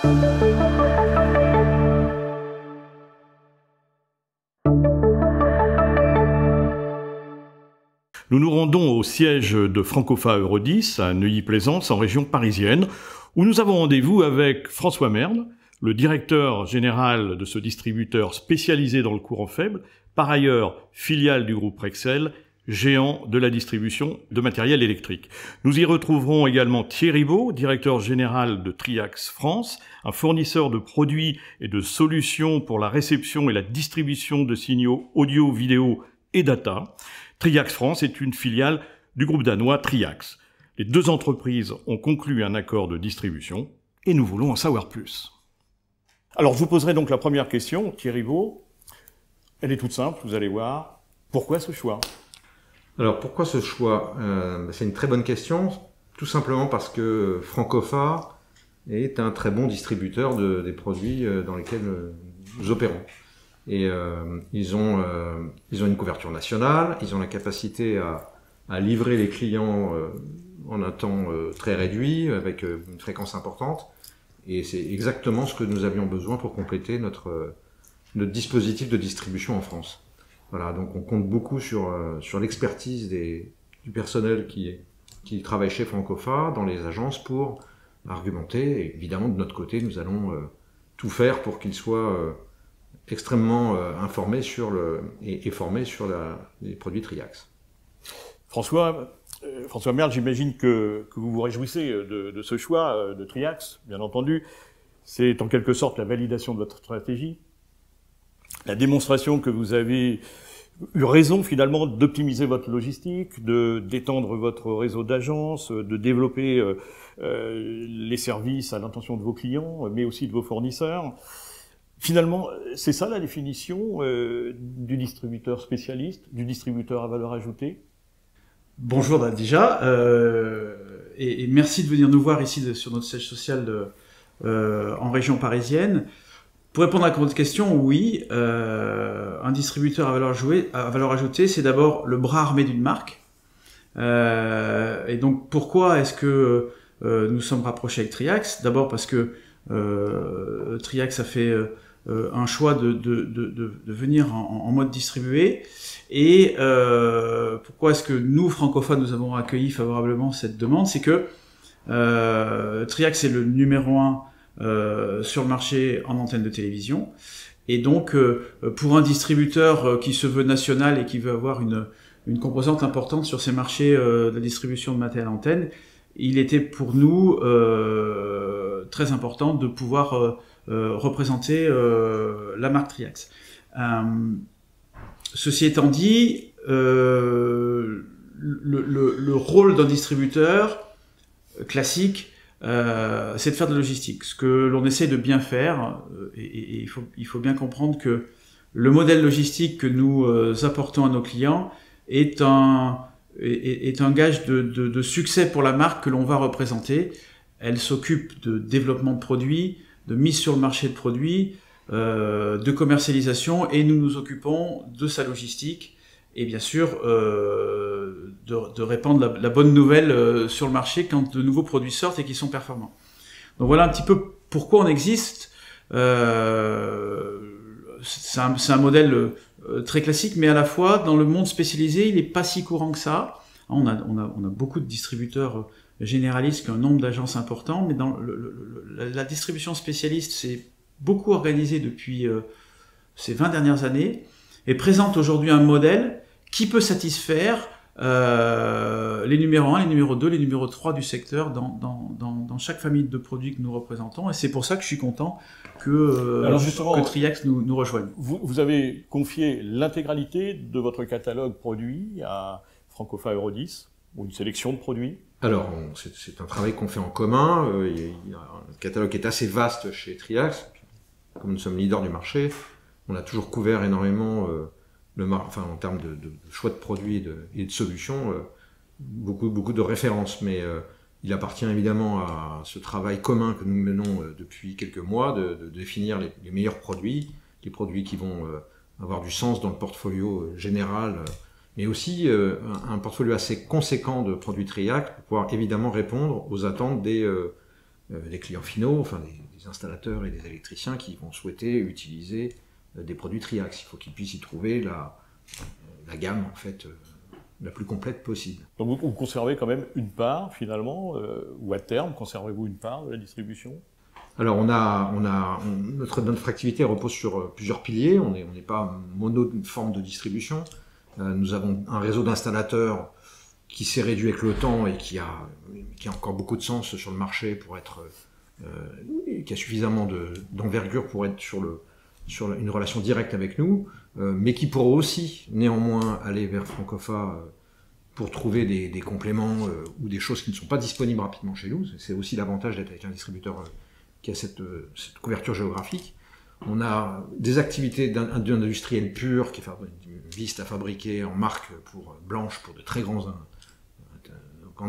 Nous nous rendons au siège de Francofa Eurodis à Neuilly-Plaisance, en région parisienne, où nous avons rendez-vous avec François Merle, le directeur général de ce distributeur spécialisé dans le courant faible, par ailleurs filiale du groupe Rexel, géant de la distribution de matériel électrique. Nous y retrouverons également Thierry Beau, directeur général de Triax France, un fournisseur de produits et de solutions pour la réception et la distribution de signaux audio, vidéo et data. Triax France est une filiale du groupe danois Triax. Les deux entreprises ont conclu un accord de distribution et nous voulons en savoir plus. Alors je vous poserai donc la première question, Thierry Beau. Elle est toute simple, vous allez voir. Pourquoi ce choix ? Alors pourquoi ce choix ? C'est une très bonne question, tout simplement parce que Francofa est un très bon distributeur des produits dans lesquels nous opérons. Et ils ont une couverture nationale, ils ont la capacité à livrer les clients en un temps très réduit, avec une fréquence importante. Et c'est exactement ce que nous avions besoin pour compléter notre dispositif de distribution en France. Voilà, donc on compte beaucoup sur l'expertise du personnel qui travaille chez Francofa dans les agences pour argumenter. Et évidemment, de notre côté, nous allons tout faire pour qu'ils soient extrêmement informés et formés sur les produits Triax. François Merle, j'imagine que vous vous réjouissez de ce choix de Triax, bien entendu. C'est en quelque sorte la validation de votre stratégie, la démonstration que vous avez eu raison finalement d'optimiser votre logistique, d'étendre votre réseau d'agences, de développer les services à l'intention de vos clients, mais aussi de vos fournisseurs. Finalement, c'est ça la définition du distributeur spécialiste, du distributeur à valeur ajoutée ? Bonjour déjà, et merci de venir nous voir ici sur notre siège social en région parisienne. Pour répondre à votre question, oui, un distributeur à valeur ajoutée, c'est d'abord le bras armé d'une marque. Et donc pourquoi est-ce que nous sommes rapprochés avec Triax ? D'abord parce que Triax a fait un choix de venir en mode distribué. Et pourquoi est-ce que nous, Francofa, nous avons accueilli favorablement cette demande ? C'est que Triax est le numéro 1 sur le marché en antenne de télévision. Et donc, pour un distributeur qui se veut national et qui veut avoir une composante importante sur ces marchés de la distribution de matériel antenne, il était pour nous très important de pouvoir représenter la marque Triax. Ceci étant dit, le rôle d'un distributeur classique, c'est de faire de la logistique. Ce que l'on essaie de bien faire, et il faut bien comprendre que le modèle logistique que nous apportons à nos clients est un gage de succès pour la marque que l'on va représenter. Elle s'occupe de développement de produits, de mise sur le marché de produits, de commercialisation, et nous nous occupons de sa logistique et bien sûr de répandre la bonne nouvelle sur le marché quand de nouveaux produits sortent et qui sont performants. Donc voilà un petit peu pourquoi on existe. C'est un modèle très classique, mais à la fois dans le monde spécialisé, il n'est pas si courant que ça. On a beaucoup de distributeurs généralistes qui ont un nombre d'agences important, mais dans la distribution spécialiste, c'est beaucoup organisé depuis ces 20 dernières années, et présente aujourd'hui un modèle qui peut satisfaire les numéros 1, les numéros 2, les numéros 3 du secteur dans chaque famille de produits que nous représentons, et c'est pour ça que je suis content que Triax nous rejoigne. Vous avez confié l'intégralité de votre catalogue produit à Francofa Eurodis, ou une sélection de produits ? Alors, c'est un travail qu'on fait en commun. Il y a un catalogue qui est assez vaste chez Triax. Comme nous sommes leaders du marché, on a toujours couvert énormément en termes de choix de produits et de solutions, beaucoup de références. Mais il appartient évidemment à ce travail commun que nous menons depuis quelques mois de définir les meilleurs produits, les produits qui vont avoir du sens dans le portfolio général, mais aussi un portfolio assez conséquent de produits Triax pour pouvoir évidemment répondre aux attentes des clients finaux, enfin des installateurs et des électriciens qui vont souhaiter utiliser des produits Triax. Il faut qu'ils puissent y trouver la gamme en fait la plus complète possible. Donc vous conservez quand même une part finalement, ou à terme, conservez-vous une part de la distribution? Alors notre activité repose sur plusieurs piliers, on n'est pas forme de distribution. Nous avons un réseau d'installateurs qui s'est réduit avec le temps et qui a encore beaucoup de sens sur le marché pour être qui a suffisamment d'envergure pour être sur une relation directe avec nous, mais qui pourra aussi néanmoins aller vers Francofa pour trouver des compléments ou des choses qui ne sont pas disponibles rapidement chez nous. C'est aussi l'avantage d'être avec un distributeur qui a cette couverture géographique. On a des activités d'industriel pur qui visent à fabriquer en marque blanche pour de très grandes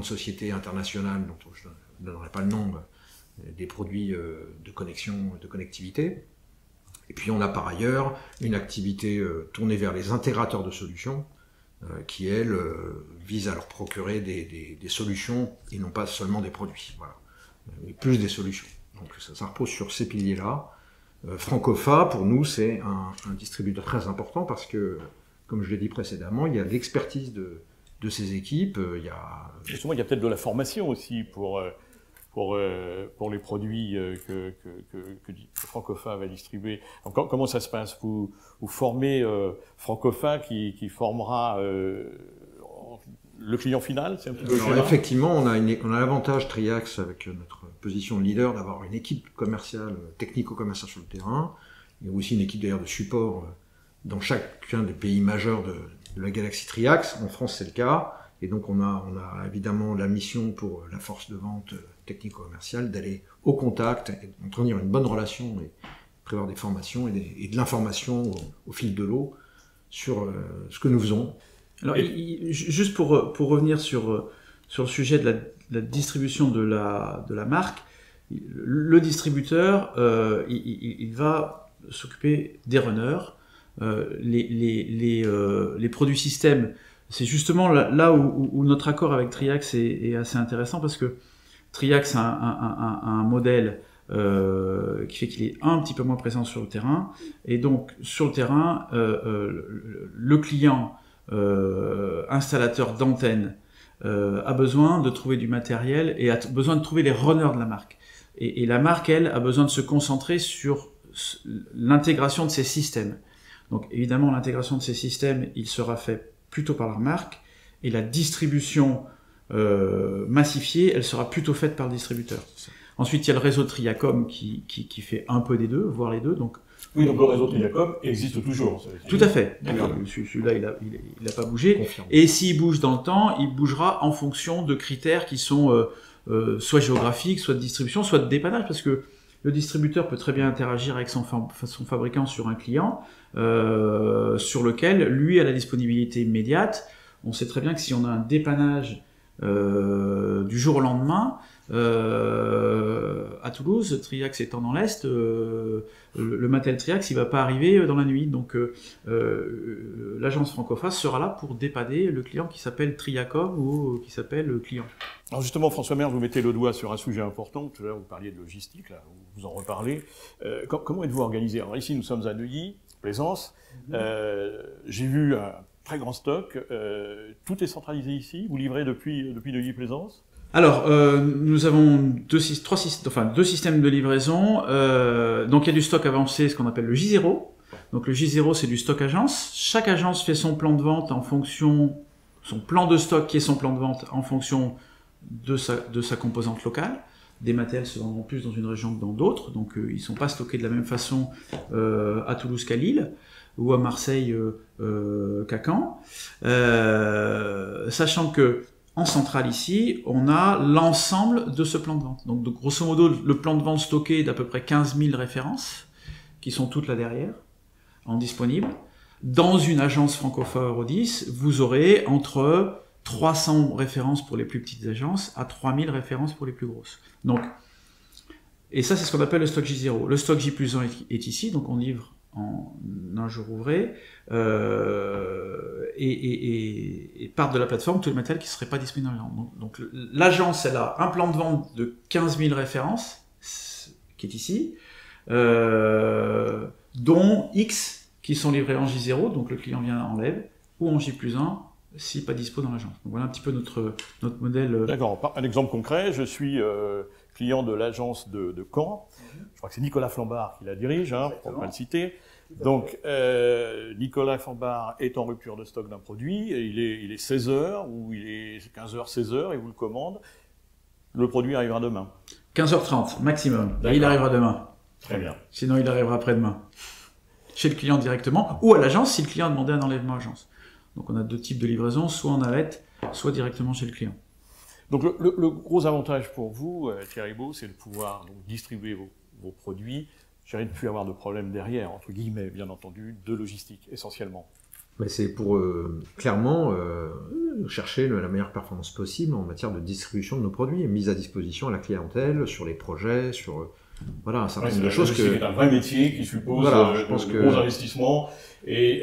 sociétés internationales dont je ne donnerai pas le nom, des produits de connexion, de connectivité. Et puis on a par ailleurs une activité tournée vers les intégrateurs de solutions qui, elles, visent à leur procurer des solutions et non pas seulement des produits. Voilà. Mais plus des solutions. Donc ça repose sur ces piliers-là. Francofa, pour nous, c'est un distributeur très important parce que, comme je l'ai dit précédemment, il y a l'expertise de ces équipes. Justement, il y a peut-être de la formation aussi pour les produits que Francofa va distribuer. Donc, comment ça se passe? Vous formez Francofa qui formera le client final, c'est un petit peu ça. Effectivement, on a l'avantage Triax avec notre position de leader d'avoir une équipe commerciale, technico-commerciale sur le terrain. Il y a aussi une équipe d'ailleurs de support dans chacun des pays majeurs de la galaxie Triax. En France, c'est le cas. Et donc, on a évidemment la mission pour la force de vente technico-commerciale d'aller au contact, et d'entretenir une bonne relation et prévoir des formations et de l'information au fil de l'eau sur ce que nous faisons. Alors, juste pour revenir sur le sujet de la distribution de la marque, le distributeur, il va s'occuper des runners, les produits systèmes. C'est justement là où notre accord avec Triax est assez intéressant parce que Triax a un modèle qui fait qu'il est un petit peu moins présent sur le terrain. Et donc, sur le terrain, le client installateur d'antenne a besoin de trouver du matériel et a besoin de trouver les runners de la marque. Et la marque, elle, a besoin de se concentrer sur l'intégration de ces systèmes. Donc, évidemment, l'intégration de ces systèmes, il sera fait plutôt par la marque, et la distribution massifiée, elle sera plutôt faite par le distributeur. Ensuite, il y a le réseau Triacom qui fait un peu des deux, voire les deux. Donc, oui, donc le réseau Triacom existe toujours. Tout à fait. Celui-là, il n'a pas bougé. Confirme. Et s'il bouge dans le temps, il bougera en fonction de critères qui sont soit géographiques, soit de distribution, soit de dépannage, parce que le distributeur peut très bien interagir avec son fabricant sur un client, sur lequel, lui, a la disponibilité immédiate. On sait très bien que si on a un dépannage du jour au lendemain, à Toulouse, Triax étant dans l'Est, le matériel Triax, il va pas arriver dans la nuit. Donc l'agence Francofa sera là pour dépanner le client qui s'appelle Triacom ou qui s'appelle client. Alors justement, François Merle, vous mettez le doigt sur un sujet important. Tout à l'heure, vous parliez de logistique, là, vous en reparlez. Comment êtes-vous organisé? Alors ici, nous sommes à Neuilly, Plaisance. J'ai vu un très grand stock. Tout est centralisé ici. Vous livrez depuis Neuilly-Plaisance? Alors, nous avons deux systèmes de livraison. Donc, il y a du stock avancé, ce qu'on appelle le J0. Donc, le J0, c'est du stock agence. Chaque agence fait son plan de vente en fonction, son plan de stock qui est son plan de vente en fonction de sa composante locale. Des matériels se vendront plus dans une région que dans d'autres. Donc, ils ne sont pas stockés de la même façon à Toulouse qu'à Lille ou à Marseille qu'à Caen. Sachant que en centrale ici, on a l'ensemble de ce plan de vente. Donc, grosso modo, le plan de vente stocké est d'à peu près 15 000 références, qui sont toutes là derrière, en disponible. Dans une agence Francofa Euro 10, vous aurez entre 300 références pour les plus petites agences à 3000 références pour les plus grosses. Donc, et ça, c'est ce qu'on appelle le stock J0. Le stock J+1 est ici, donc on livre en un jour ouvré, et partent de la plateforme tous les matériels qui ne seraient pas disponibles dans l'agence. Donc l'agence, elle a un plan de vente de 15 000 références, qui est ici, dont X qui sont livrés en J0, donc le client vient enlève, ou en J+1, si pas dispo dans l'agence. Donc voilà un petit peu notre modèle. D'accord, un exemple concret, je suis client de l'agence de Caen, je crois que c'est Nicolas Flambard qui la dirige, pour ne pas le citer. Donc Nicolas Flambard est en rupture de stock d'un produit, et il est 16h, ou il est 15h, 16h, et vous le commande, le produit arrivera demain. 15h30 maximum, il arrivera demain. Très bien. Sinon il arrivera après-demain. Chez le client directement, ou à l'agence si le client a demandé un enlèvement à l'agence. Donc on a 2 types de livraison, soit en navette, soit directement chez le client. Donc le gros avantage pour vous, Thierry Beau, c'est de pouvoir donc, distribuer vos produits, de ne plus avoir de problème derrière, entre guillemets, bien entendu, de logistique, essentiellement. Mais c'est pour clairement chercher la meilleure performance possible en matière de distribution de nos produits, mise à disposition à la clientèle, sur les projets, sur... Voilà, un certain nombre de choses que... C'est un vrai métier qui suppose de gros investissements et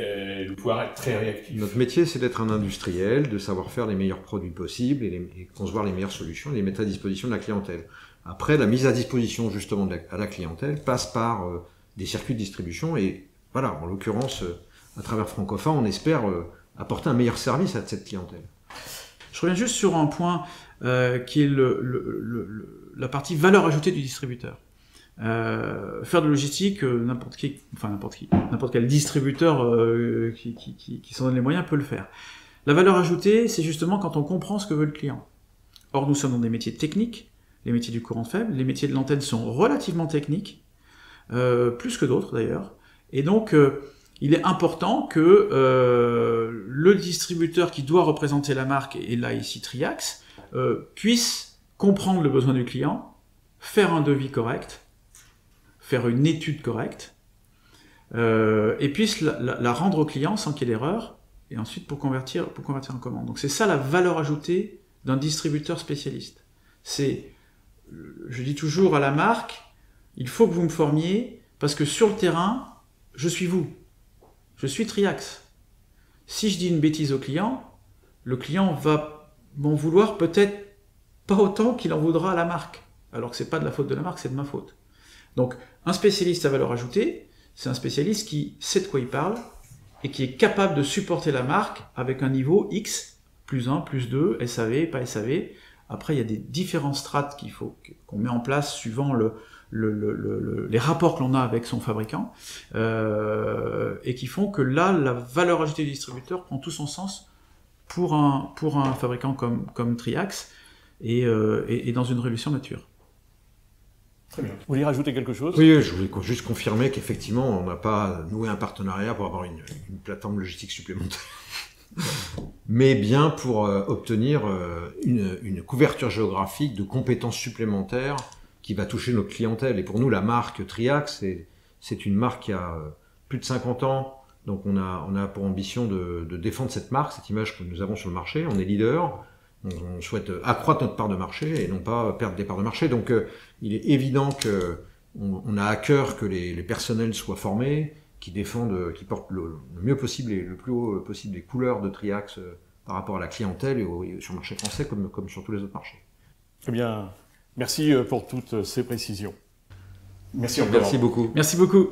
de pouvoir être très réactif. Notre métier, c'est d'être un industriel, de savoir faire les meilleurs produits possibles et concevoir les meilleures solutions et les mettre à disposition de la clientèle. Après, la mise à disposition justement à la clientèle passe par des circuits de distribution et voilà, en l'occurrence, à travers Francofa, on espère apporter un meilleur service à cette clientèle. Je reviens juste sur un point qui est la partie valeur ajoutée du distributeur. Faire de logistique, n'importe quel distributeur qui s'en donne les moyens peut le faire. La valeur ajoutée, c'est justement quand on comprend ce que veut le client. Or, nous sommes dans des métiers techniques, les métiers du courant faible, les métiers de l'antenne sont relativement techniques, plus que d'autres d'ailleurs, et donc il est important que le distributeur qui doit représenter la marque, et là ici Triax, puisse comprendre le besoin du client, faire un devis correct, faire une étude correcte, et puisse la rendre au client sans qu'il y ait d'erreur, et ensuite pour convertir en commande. Donc c'est ça la valeur ajoutée d'un distributeur spécialiste. C'est, je dis toujours à la marque, il faut que vous me formiez, parce que sur le terrain, je suis vous. Je suis Triax. Si je dis une bêtise au client, le client va m'en vouloir peut-être pas autant qu'il en voudra à la marque. Alors que c'est pas de la faute de la marque, c'est de ma faute. Donc, un spécialiste à valeur ajoutée, c'est un spécialiste qui sait de quoi il parle et qui est capable de supporter la marque avec un niveau X, plus 1, plus 2, SAV, pas SAV. Après, il y a des différents strates qu'on met en place suivant les rapports que l'on a avec son fabricant, et qui font que là, la valeur ajoutée du distributeur prend tout son sens pour un fabricant comme Triax et dans une révolution nature. Très bien. Vous voulez rajouter quelque chose? Oui, je voulais juste confirmer qu'effectivement, on n'a pas noué un partenariat pour avoir une plateforme logistique supplémentaire, mais bien pour obtenir une couverture géographique de compétences supplémentaires qui va toucher notre clientèle. Et pour nous, la marque Triax, c'est une marque qui a plus de 50 ans, donc on a pour ambition de défendre cette marque, cette image que nous avons sur le marché. On est leader. On souhaite accroître notre part de marché et non pas perdre des parts de marché. Donc il est évident qu'on a à cœur que les personnels soient formés, qui portent le mieux possible et le plus haut possible les couleurs de Triax par rapport à la clientèle et sur le marché français comme sur tous les autres marchés. Eh bien, merci pour toutes ces précisions. Merci beaucoup. Merci beaucoup.